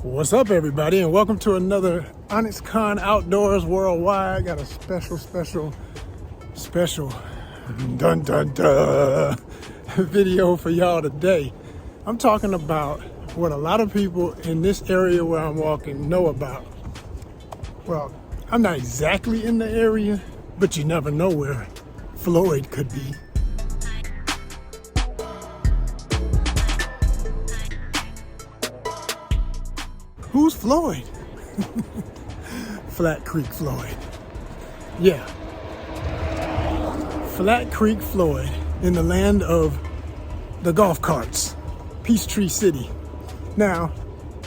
What's up, everybody, and welcome to another Onyx Con Outdoors Worldwide. Got a special dun dun dun video for y'all today. I'm talking about what a lot of people in this area where I'm walking know about. Well, I'm not exactly in the area, but you never know where Floyd could be. Who's Floyd? Flat Creek Floyd. Yeah. Flat Creek Floyd in the land of the golf carts, Peachtree City. Now,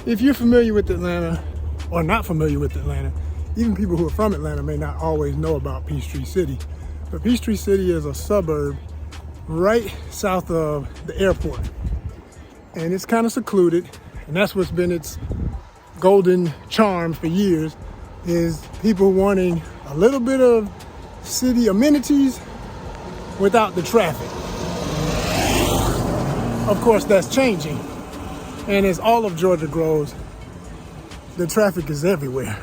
if you're familiar with Atlanta or not familiar with Atlanta, even people who are from Atlanta may not always know about Peachtree City. But Peachtree City is a suburb right south of the airport. And it's kind of secluded, and that's what's been its golden charm for years, is people wanting a little bit of city amenities without the traffic. Of course, that's changing. And as all of Georgia grows, the traffic is everywhere.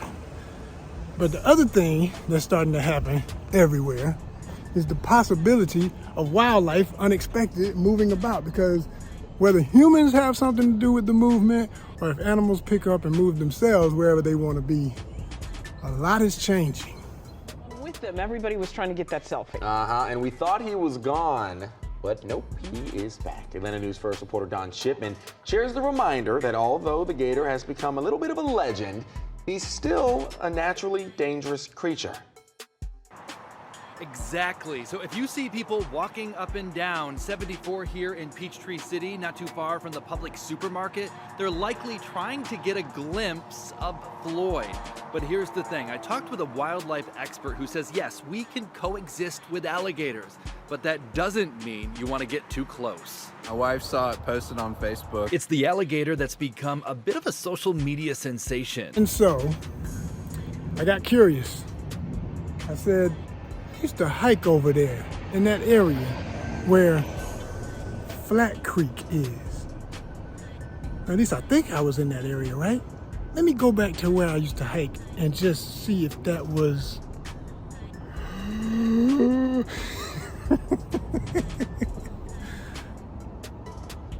But the other thing that's starting to happen everywhere is the possibility of wildlife unexpected moving about, because whether humans have something to do with the movement or if animals pick up and move themselves wherever they want to be, a lot is changing. With them, everybody was trying to get that selfie. And we thought he was gone, but nope, he is back. Atlanta News First reporter Don Shipman shares the reminder that although the gator has become a little bit of a legend, he's still a naturally dangerous creature. Exactly. So if you see people walking up and down 74 here in Peachtree City, not too far from the public supermarket, they're likely trying to get a glimpse of Floyd. But here's the thing. I talked with a wildlife expert who says, yes, we can coexist with alligators, but that doesn't mean you want to get too close. My wife saw it posted on Facebook. It's the alligator that's become a bit of a social media sensation. And so, I got curious. I said, I used to hike over there in that area where Flat Creek is. At least I think I was in that area, right? Let me go back to where I used to hike and just see if that was...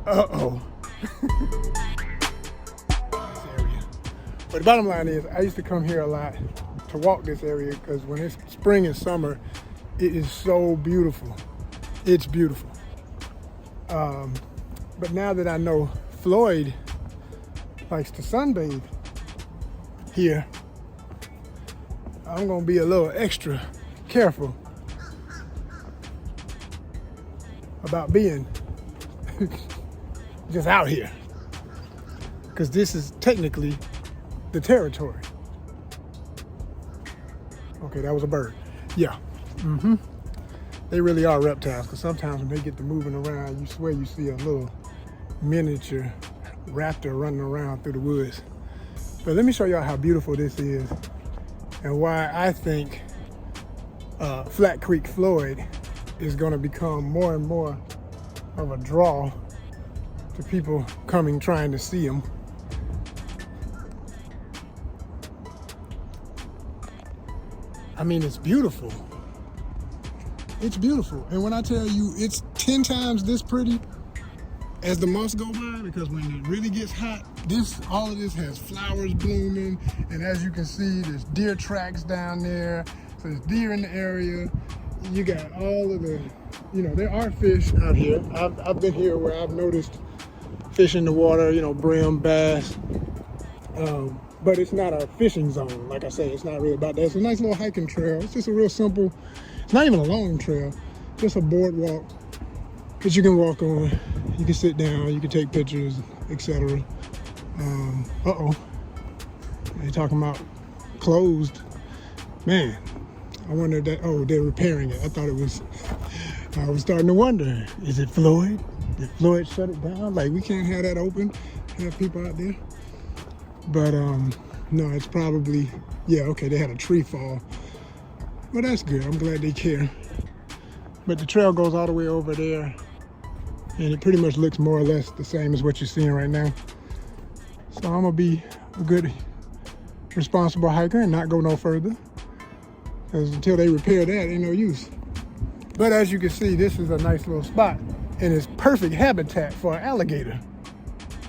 Uh-oh. This area. But the bottom line is, I used to come here a lot to walk this area because when it's spring and summer, it is so beautiful. It's beautiful. But now that I know Floyd likes to sunbathe here, I'm gonna be a little extra careful about being just out here, because this is technically the territory. Okay, that was a bird. Yeah. They really are reptiles, because sometimes when they get to moving around, you swear you see a little miniature raptor running around through the woods. But let me show y'all how beautiful this is and why I think Flat Creek Floyd is going to become more and more of a draw to people coming trying to see him. I mean, it's beautiful. It's beautiful. And when I tell you it's 10 times this pretty as the months go by, because when it really gets hot, all of this has flowers blooming. And as you can see, there's deer tracks down there. So there's deer in the area. You got all of the, there are fish out here. I've been here where I've noticed fish in the water, brim, bass. But it's not a fishing zone. Like I say, it's not really about that. It's a nice little hiking trail. It's just a real simple, it's not even a long trail, just a boardwalk that you can walk on. You can sit down, you can take pictures, etc. Uh-oh. They're talking about closed. Man, I wonder that, oh, they're repairing it. I thought it was, I was starting to wonder, is it Floyd? Did Floyd shut it down? Like, we can't have that open, have people out there. But no, it's probably, yeah, okay, they had a tree fall. Well, that's good. I'm glad they care. But the trail goes all the way over there, and it pretty much looks more or less the same as what you're seeing right now. So I'm gonna be a good, responsible hiker and not go no further. Because until they repair that, ain't no use. But as you can see, this is a nice little spot. And it's perfect habitat for an alligator.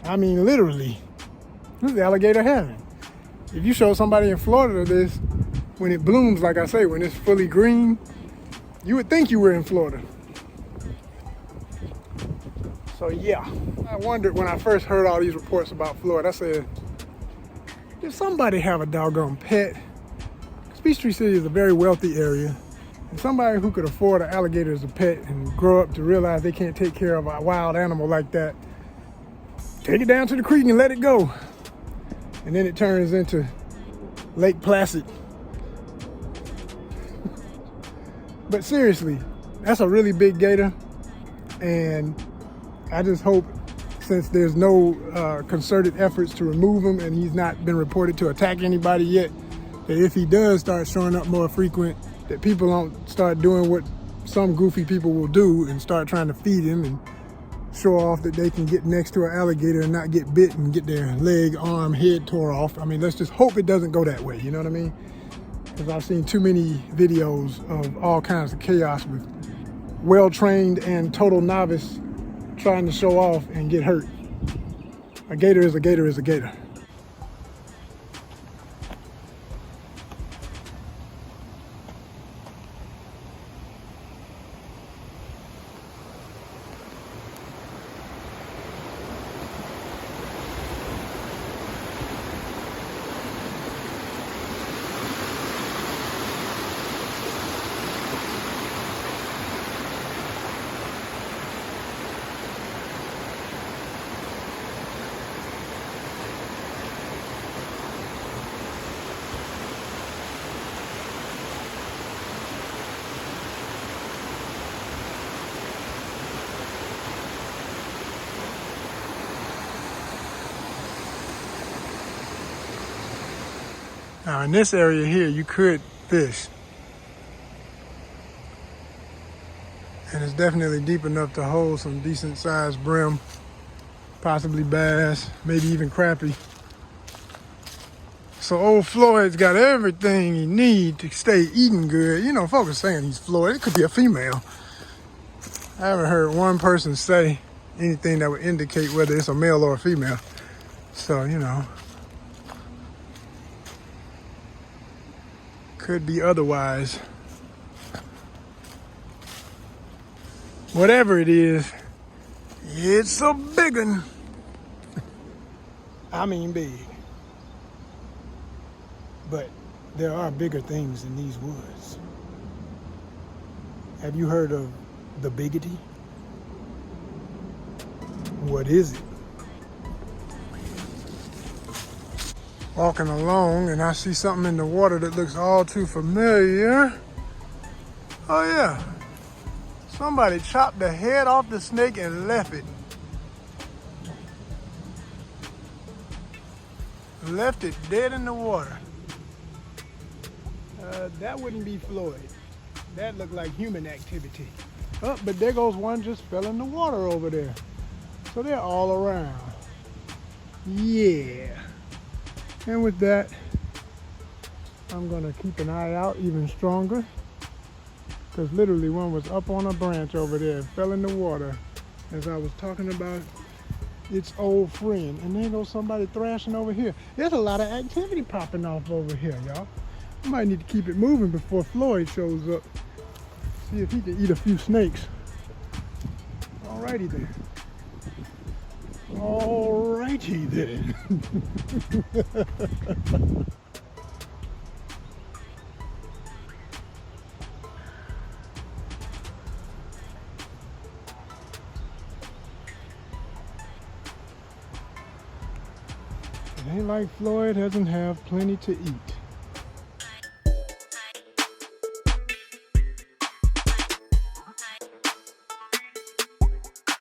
I mean, literally, this is alligator heaven. If you show somebody in Florida this, when it blooms, like I say, when it's fully green, you would think you were in Florida. So yeah, I wondered when I first heard all these reports about Florida, I said, did somebody have a doggone pet? Because Peachtree City is a very wealthy area. And somebody who could afford an alligator as a pet and grow up to realize they can't take care of a wild animal like that, take it down to the creek and let it go. And then it turns into Lake Placid. But seriously, that's a really big gator. And I just hope, since there's no concerted efforts to remove him and he's not been reported to attack anybody yet, that if he does start showing up more frequent, that people don't start doing what some goofy people will do and start trying to feed him and show off that they can get next to an alligator and not get bit and get their leg, arm, head tore off. I mean, let's just hope it doesn't go that way, you know what I mean? Because I've seen too many videos of all kinds of chaos with well-trained and total novice trying to show off and get hurt. A gator is a gator is a gator. Now in this area here, you could fish. And it's definitely deep enough to hold some decent sized brim, possibly bass, maybe even crappie. So old Floyd's got everything he needs to stay eating good. You know, folks are saying he's Floyd. It could be a female. I haven't heard one person say anything that would indicate whether it's a male or a female. So, you know, could be otherwise. Whatever it is, it's a big one. I mean big. But there are bigger things in these woods. Have you heard of the biggity? What is it? Walking along and I see something in the water that looks all too familiar. Oh yeah. Somebody chopped the head off the snake and left it. Left it dead in the water. That wouldn't be Floyd. That looked like human activity. Oh, but there goes one just fell in the water over there. So they're all around. Yeah. And with that, I'm gonna keep an eye out even stronger. Because literally one was up on a branch over there, fell in the water as I was talking about its old friend. And there goes somebody thrashing over here. There's a lot of activity popping off over here, y'all. I might need to keep it moving before Floyd shows up. See if he can eat a few snakes. Alrighty then. Alrighty then. It ain't like Floyd doesn't have plenty to eat.